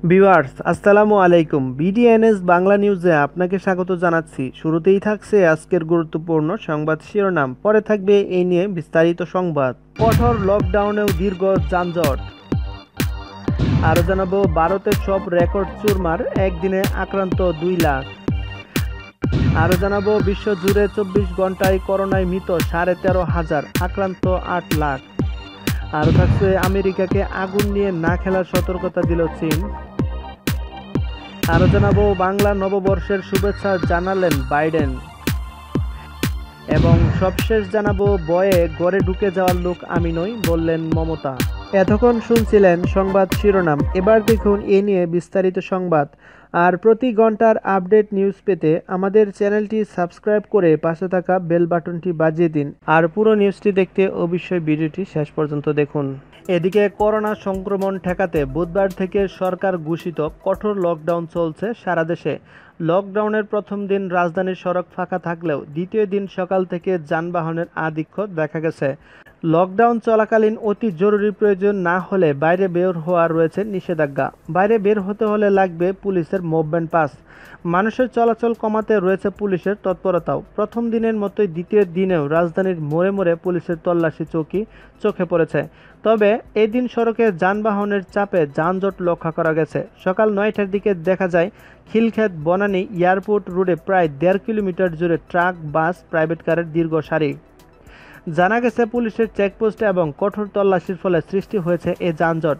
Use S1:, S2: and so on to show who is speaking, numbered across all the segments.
S1: Viewers আসসালামু আলাইকুম। বিডিএনএস বাংলা নিউজে আপনাকে স্বাগত জানাচ্ছি। শুরুতেই থাকছে আজকের গুরুত্বপূর্ণ সংবাদ শিরোনাম, পরে থাকবে এই নিয়ে বিস্তারিত সংবাদ। কঠোর লকডাউনেও দীর্ঘ যানজট। আরও জানাবো ভারতের সব রেকর্ড চুরমার, একদিনে আক্রান্ত 2 লাখ। আরও জানাবো বিশ্ব জুড়ে 24 ঘন্টায় করোনায় মৃত 13,500, আক্রান্ত 8 লাখ। আরও থাকছে আমেরিকাকে আগুন নিয়ে না খেলার সতর্কতা দিল চীন। আরও জানাবো বাংলা নববর্ষের শুভেচ্ছা জানালেন বাইডেন। এবং সবশেষ জানাবো বয়ে ঘরে ঢুকে যাওয়ার লোক আমি নই, বললেন মমতা। এতক্ষণ শুনছিলেন সংবাদ শিরোনাম, এবার দেখুন এ নিয়ে বিস্তারিত সংবাদ। আর প্রতি ঘন্টার আপডেট নিউজ পেতে আমাদের চ্যানেলটি সাবস্ক্রাইব করে পাশে থাকা বেল বাটনটি বাজিয়ে দিন। আর পুরো নিউজটি দেখতে অবশ্যই ভিডিওটি শেষ পর্যন্ত দেখুন। এদিকে করোনা সংক্রমণ ঠেকাতে বুধবার থেকে সরকার ঘোষিত কঠোর লকডাউন চলছে সারা দেশে। লকডাউনের প্রথম দিন রাজধানীর সড়ক ফাঁকা থাকলেও দ্বিতীয় দিন সকাল থেকে যানবাহনের আধিক্য দেখা গেছে। লকডাউন চলাকালীন অতি জরুরি প্রয়োজন না হলে বাইরে বের হওয়া রয়েছে নিষেধাজ্ঞা। বাইরে বের হতে হলে লাগবে পুলিশের মুভমেন্ট পাস। মানুষের চলাচল কমাতে রয়েছে পুলিশের তৎপরতাও। প্রথম দিনের মতোই দ্বিতীয় দিনেও রাজধানীর মোড়ে মোড়ে পুলিশের তল্লাশি চৌকি চোখে পড়েছে। তবে এদিন সড়কে যানবাহনের চাপে যানজট লক্ষ্য করা গেছে। সকাল 9টার দিকে দেখা যায় খিলক্ষেত বনানী এয়ারপোর্ট রোডে প্রায় 1.5 কিলোমিটার জুড়ে ট্রাক, বাস, প্রাইভেট কারের দীর্ঘ সারি। জানা গেছে পুলিশের চেকপোস্ট এবং কঠোর তল্লাশির ফলে সৃষ্টি হয়েছে এ যানজট।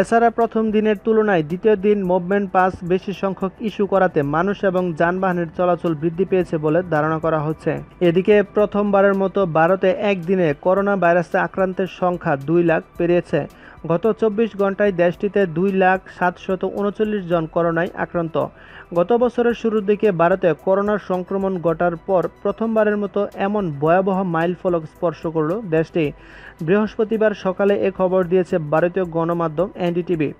S1: এছাড়া প্রথম দিনের তুলনায় দ্বিতীয় দিন মুভমেন্ট পাস বেশি সংখ্যক ইস্যু করাতে মানুষ এবং যানবাহনের চলাচল বৃদ্ধি পেয়েছে বলে ধারণা করা হচ্ছে। এদিকে প্রথমবারের মতো ভারতে একদিনে করোনা ভাইরাসে আক্রান্তের সংখ্যা 2 লাখ পেরিয়েছে। গত 24 ঘন্টায় দেশটিতে 2,739 জন করোনায় আক্রান্ত। গত বছরের শুরুর দিকে ভারতে করোনার সংক্রমণ ঘটার পর প্রথমবারের মতো এমন ভয়াবহ মাইলফলক স্পর্শ করল দেশটি। বৃহস্পতিবার সকালে এ খবর দিয়েছে ভারতীয় গণমাধ্যম এনডিটিভি।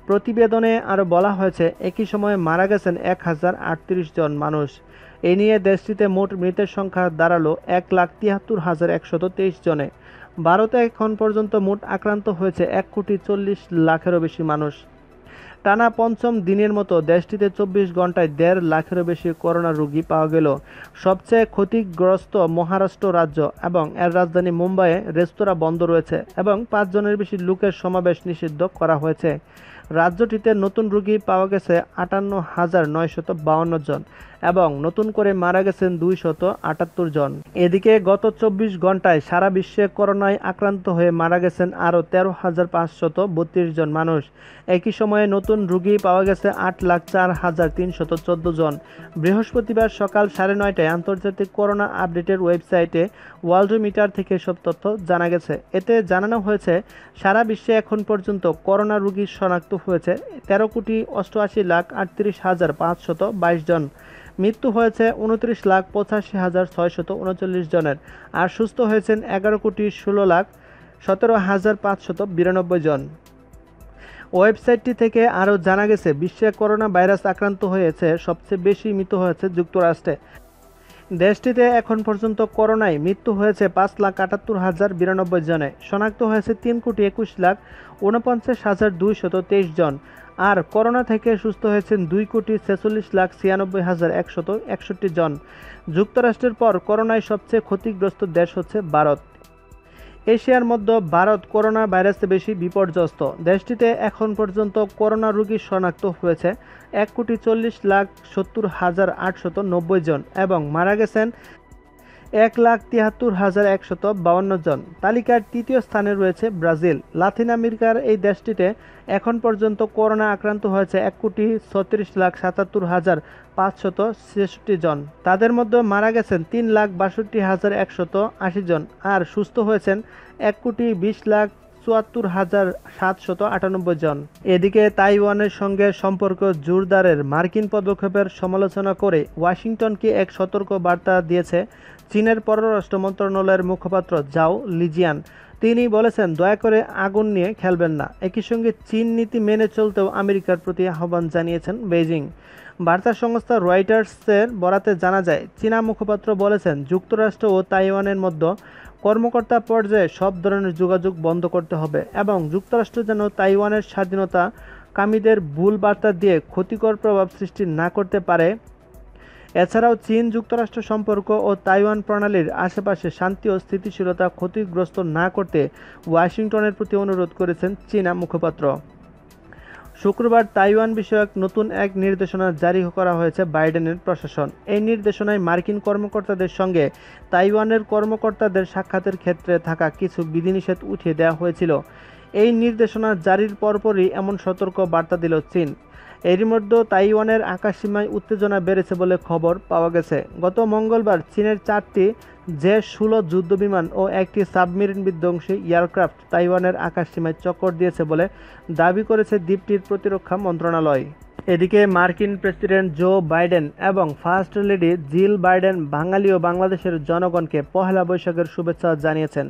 S1: প্রতিবেদনে আরও বলা হয়েছে একই সময়ে মারা গেছেন 1038 জন মানুষ। এ নিয়ে দেশটিতে মোট মৃতের সংখ্যা দাঁড়ালো 1,73,123 জনে। ভারতে এখন পর্যন্ত মোট আক্রান্ত হয়েছে 1,40,00,000-এরও বেশি মানুষ। টানা পঞ্চম দিনের মতো দেশটিতে 24 ঘন্টায় 1.5 লাখেরও বেশি করোনা রোগী পাওয়া গেল। সবচেয়ে ক্ষতিগ্রস্ত মহারাষ্ট্র রাজ্য এবং এর রাজধানী মুম্বাইয়ে রেস্তোরাঁ বন্ধ রয়েছে এবং 5 জনের বেশি লোকের সমাবেশ নিষিদ্ধ করা হয়েছে। রাজ্যটিতে নতুন রোগী পাওয়া গেছে 58,952 জন এবং নতুন করে মারা গেছেন 278 জন। এদিকে গত 24 ঘন্টায় সারা বিশ্বে করোনায় আক্রান্ত হয়ে মারা গেছেন আরও 13,532 জন মানুষ। একই সময়ে নতুন রোগী পাওয়া গেছে 8,04,314 জন। বৃহস্পতিবার সকাল 9:30টায় আন্তর্জাতিক করোনা আপডেটের ওয়েবসাইটে ওয়ার্ল্ডমিটার থেকে সব তথ্য জানা গেছে। এতে জানানো হয়েছে সারা বিশ্বে এখন পর্যন্ত করোনা রোগী শনাক্ত হয়েছে 13,88,38,522 জন। মৃত্যু হয়েছে 29,85,639 জনের। আর সুস্থ হয়েছেন 11,16,17,592 জন। ওয়েবসাইটটি থেকে আরও জানা গেছে বিশ্বে করোনা ভাইরাস আক্রান্ত হয়েছে সবচেয়ে বেশি মৃত্যু হয়েছে যুক্তরাষ্ট্রে। দেশটিতে এখন পর্যন্ত করোনায় মৃত্যু হয়েছে 5,78,092 জনে। শনাক্ত হয়েছে 3,21,49,223 জন। আর করোনা থেকে সুস্থ হয়েছেন 2,46,96,161 জন। যুক্তরাষ্ট্রের পর করোনায় সবচেয়ে ক্ষতিগ্রস্ত দেশ হচ্ছে ভারত। এশিয়ার মধ্যে ভারত করোনা ভাইরাসে বেশি বিপর্যস্ত। দেশটিতে এখন পর্যন্ত করোনা রোগী শনাক্ত হয়েছে 1,70,70,890 জন এবং মারা গেছেন 1,73,152 জন। তালিকার তৃতীয় স্থানে রয়েছে ব্রাজিল। লাতিন আমেরিকার এই দেশটিতে এখন পর্যন্ত করোনা আক্রান্ত হয়েছে 1,36,77,566 জন। তাদের মধ্যে মারা গেছেন 3,62,180 জন আর সুস্থ হয়েছেন 1,20,74,798 জন। এদিকে তাইওয়ানের সঙ্গে সম্পর্ক জোরদারের মার্কিন পদক্ষেপের সমালোচনা করে ওয়াশিংটনকে এক সতর্ক বার্তা দিয়েছে চীনের পররাষ্ট্র মন্ত্রণালয়ের মুখপাত্র জাও লিজিয়ান। তিনি বলেছেন, দয়া করে আগুন নিয়ে খেলবেন না। একই সঙ্গে চীন নীতি মেনে চলতেও আমেরিকার প্রতি আহ্বান জানিয়েছেন বেইজিং। বার্তা সংস্থা রয়টার্সের বরাতে জানা যায়, চীনা মুখপাত্র বলেছেন, যুক্তরাষ্ট্র ও তাইওয়ানের মধ্যে কর্মকর্তা পর্যায়ে সব ধরনের যোগাযোগ বন্ধ করতে হবে এবং যুক্তরাষ্ট্র যেন তাইওয়ানের স্বাধীনতা বিনিয়োগকামীদের ভুল বার্তা দিয়ে ক্ষতিকর প্রভাব সৃষ্টি না করতে পারে। এছাড়াও চীন যুক্তরাষ্ট্র সম্পর্ক ও তাইওয়ান প্রণালীর আশেপাশে শান্তি ও স্থিতিশীলতা ক্ষতিগ্রস্ত না করতে ওয়াশিংটনের প্রতি অনুরোধ করেছেন চীনা মুখপাত্র। শুক্রবার তাইওয়ান বিষয়ক নতুন এক নির্দেশনা জারি করা হয়েছে বাইডেনের প্রশাসন। এই নির্দেশনায় মার্কিন কর্মকর্তাদের সঙ্গে তাইওয়ানের কর্মকর্তাদের সাক্ষাতের ক্ষেত্রে থাকা কিছু বিধিনিষেধ উঠিয়ে দেওয়া হয়েছিল। এই নির্দেশনা জারির পরপরই এমন সতর্ক বার্তা দিল চীন। এরই মধ্যে তাইওয়ানের আকাশসীমায় উত্তেজনা বেড়েছে বলে খবর পাওয়া গেছে। গত মঙ্গলবার চীনের 4টি জে-16 যুদ্ধবিমান ও একটি সাবমেরিন বিধ্বংসী এয়ারক্রাফট তাইওয়ানের আকাশসীমায় চক্কর দিয়েছে বলে দাবি করেছে দ্বীপটির প্রতিরক্ষা মন্ত্রণালয়। এদিকে মার্কিন প্রেসিডেন্ট জো বাইডেন এবং ফার্স্ট লেডি জিল বাইডেন বাঙালি ও বাংলাদেশের জনগণকে পহেলা বৈশাখের শুভেচ্ছা জানিয়েছেন।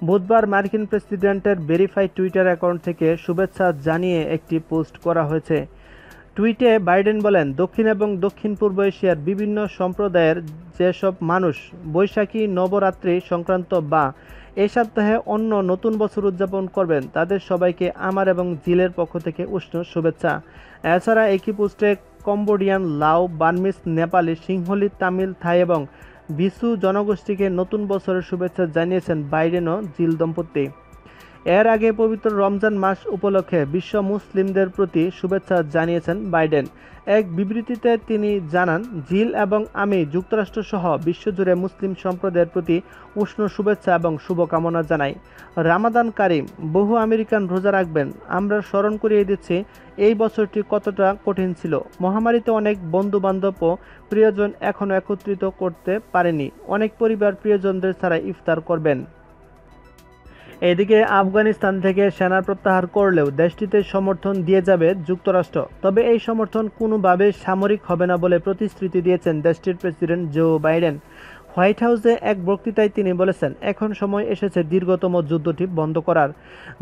S1: বুধবার মার্কিন প্রেসিডেন্টের ভেরিফাইড টুইটার অ্যাকাউন্ট থেকে শুভেচ্ছা জানিয়ে একটি পোস্ট করা হয়েছে। টুইটে বাইডেন বলেন, দক্ষিণ এবং দক্ষিণ পূর্ব এশিয়ার বিভিন্ন সম্প্রদায়ের যেসব মানুষ বৈশাখী, নবরাত্রি সংক্রান্ত বা এই সপ্তাহে অন্য নতুন বছর উদযাপন করবেন তাদের সবাইকে আমার এবং জিলের পক্ষ থেকে উষ্ণ শুভেচ্ছা। এছাড়া একই পোস্টে কম্বোডিয়ান, লাও, বার্মিজ, নেপালি, সিংহলি, তামিল, থাই এবং বিসু জনগোষ্ঠীকে নতুন বছরের শুভেচ্ছা জানিয়েছেন বাইডেন ও জিল দম্পতি। এর আগে পবিত্র রমজান মাস উপলক্ষে বিশ্ব মুসলিমদের প্রতি শুভেচ্ছা জানিয়েছেন বাইডেন। এক বিবৃতিতে তিনি জানান, জিল এবং আমি যুক্তরাষ্ট্রসহ বিশ্বজুড়ে মুসলিম সম্প্রদায়ের প্রতি উষ্ণ শুভেচ্ছা এবং শুভকামনা জানাই। রামাদান কারিম। বহু আমেরিকান রোজা রাখবেন। আমরা স্মরণ করিয়ে দিচ্ছি এই বছরটি কতটা কঠিন ছিল। মহামারীতে অনেক বন্ধু-বান্ধব ও প্রিয়জন এখনও একত্রিত করতে পারেনি। অনেক পরিবার প্রিয়জনদের ছাড়া ইফতার করবেন। এদিকে আফগানিস্তান থেকে সেনা প্রত্যাহার করলেও দেশটিতে সমর্থন দিয়ে যাবে যুক্তরাষ্ট্র। তবে এই সমর্থন কোনোভাবে সামরিক হবে না বলে প্রতিশ্রুতি দিয়েছেন দেশটির প্রেসিডেন্ট জো বাইডেন। হোয়াইট হাউসে এক বক্তৃতায় তিনি বলেছেন, এখন সময় এসেছে দীর্ঘতম যুদ্ধটি বন্ধ করার।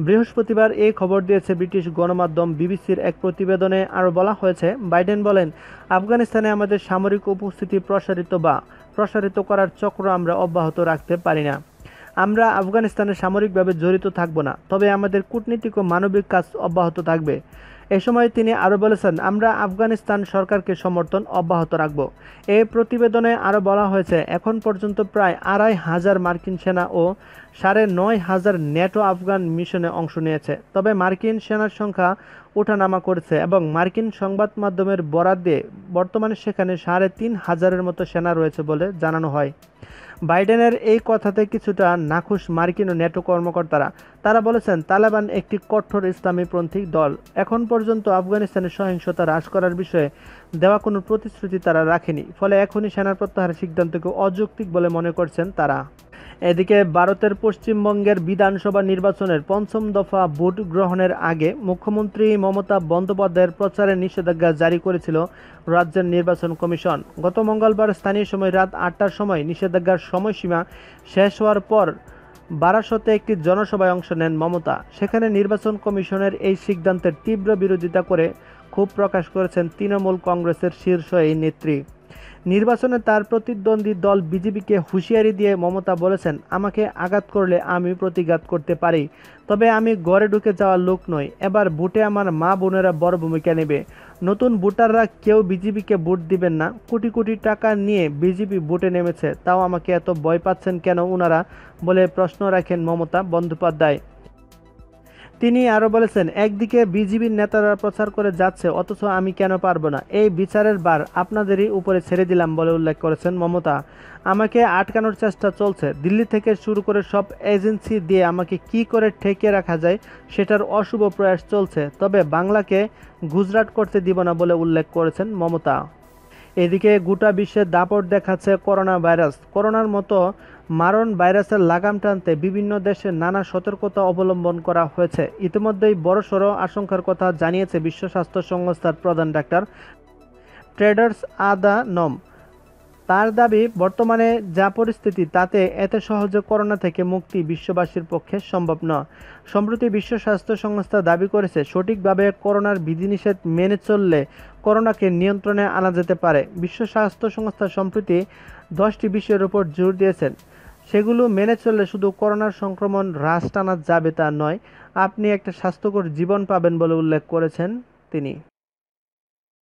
S1: বৃহস্পতিবার এই খবর দিয়েছে ব্রিটিশ গণমাধ্যম বিবিসির এক প্রতিবেদনে। আরও বলা হয়েছে, বাইডেন বলেন, আফগানিস্তানে আমাদের সামরিক উপস্থিতি প্রসারিত করার চক্র আমরা অব্যাহত রাখতে পারি না। আমরা আফগানিস্তানে সামরিকভাবে জড়িত থাকব না, তবে আমাদের কূটনীতিক ও মানবিক কাজ অব্যাহত থাকবে। এ সময় তিনি আরও বলেছেন, আমরা আফগানিস্তান সরকারকে সমর্থন অব্যাহত রাখব। এই প্রতিবেদনে আরও বলা হয়েছে, এখন পর্যন্ত প্রায় ২৫০০ মার্কিন সেনা ও ৯৫০০ ন্যাটো আফগান মিশনে অংশ নিয়েছে। তবে মার্কিন সেনার সংখ্যা ওঠানামা করেছে এবং মার্কিন সংবাদ মাধ্যমের বরাত দিয়ে বর্তমানে সেখানে ৩৫০০-এর মতো সেনা রয়েছে বলে জানানো হয়। বাইডেনের এই কথাতে কিছুটা নাখুশ মার্কিন ও ন্যাটো কর্মকর্তারা। তারা বলেছেন, তালেবান একটি কঠোর ইসলামীপন্থী দল। এখন পর্যন্ত আফগানিস্তানের সহিংসতা হ্রাস করার বিষয়ে দেওয়া কোনো প্রতিশ্রুতি তারা রাখেনি। ফলে এখনই সেনা প্রত্যাহারের সিদ্ধান্তকে অযৌক্তিক বলে মনে করছেন তারা। এদিকে ভারতের পশ্চিমবঙ্গের বিধানসভা নির্বাচনের ৫ম দফা ভোট গ্রহণের আগে মুখ্যমন্ত্রী মমতা বন্দ্যোপাধ্যায়ের প্রচারে নিষেধাজ্ঞা জারি করেছিল রাজ্যের নির্বাচন কমিশন। গত মঙ্গলবার স্থানীয় সময় রাত ৮টার সময় নিষেধাজ্ঞার সময়সীমা শেষ হওয়ার পর বারাসতে একটি জনসভায় অংশ নেন মমতা। সেখানে নির্বাচন কমিশনের এই সিদ্ধান্তের তীব্র বিরোধিতা করে ক্ষোভ প্রকাশ করেছেন তৃণমূল কংগ্রেসের শীর্ষ এই নেত্রী। নির্বাচনে তার প্রতিদ্বন্দ্বী দল বিজেপিকে হুঁশিয়ারি দিয়ে মমতা বলেছেন, আমাকে আঘাত করলে আমি প্রতিঘাত করতে পারি, তবে আমি ঘরে ঢুকে যাওয়ার লোক নই। এবার ভোটে আমার মা বোনেরা বড় ভূমিকা নেবে। নতুন ভোটাররা কেউ বিজেপিকে ভোট দিবেন না। কোটি কোটি টাকা নিয়ে বিজেপি ভোটে নেমেছে, তাও আমাকে এত ভয় পাচ্ছেন কেন ওনারা বলে প্রশ্ন রাখেন মমতা বন্দ্যোপাধ্যায়। তিনি আরও বলেছেন, একদিকে বিজেপির নেতারা প্রচার করে যাচ্ছে, অথচ আমি কেন পারবো না? এই বিচারের ভার আপনাদেরই উপরে ছেড়ে দিলাম বলে উল্লেখ করেছেন মমতা। আমাকে আটকানোর চেষ্টা চলছে। দিল্লি থেকে শুরু করে সব এজেন্সি দিয়ে আমাকে কি করে ঠেকিয়ে রাখা যায় সেটার অশুভ প্রয়াস চলছে, তবে বাংলাকে গুজরাট করতে দিব না বলে উল্লেখ করেছেন মমতা। এদিকে গোটা বিশ্বে দাপট দেখাচ্ছে করোনা ভাইরাস। করোনার মতো মারণ ভাইরাসের লাগাম টানতে বিভিন্ন দেশে নানা সতর্কতা অবলম্বন করা হয়েছে। ইতিমধ্যেই বড়সড় আশঙ্কার কথা জানিয়েছে বিশ্ব স্বাস্থ্য সংস্থার প্রধান ডাক্তার টেড্রোস আধানম। তার দাবি, বর্তমানে যা পরিস্থিতি তাতে এত সহজে করোনা থেকে মুক্তি বিশ্ববাসীর পক্ষে সম্ভব নয়। সম্প্রতি বিশ্ব স্বাস্থ্য সংস্থা দাবি করেছে, সঠিকভাবে করোনার বিধিনিষেধ মেনে চললে করোনাকে নিয়ন্ত্রণে আনা যেতে পারে। বিশ্ব স্বাস্থ্য সংস্থা সম্প্রতি 10টি বিষয়ের উপর জোর দিয়েছেন। সেগুলো মেনে চললে শুধু করোনার সংক্রমণ হ্রাস টানা যাবে তা নয়, আপনি একটা স্বাস্থ্যকর জীবন পাবেন বলে উল্লেখ করেছেন তিনি।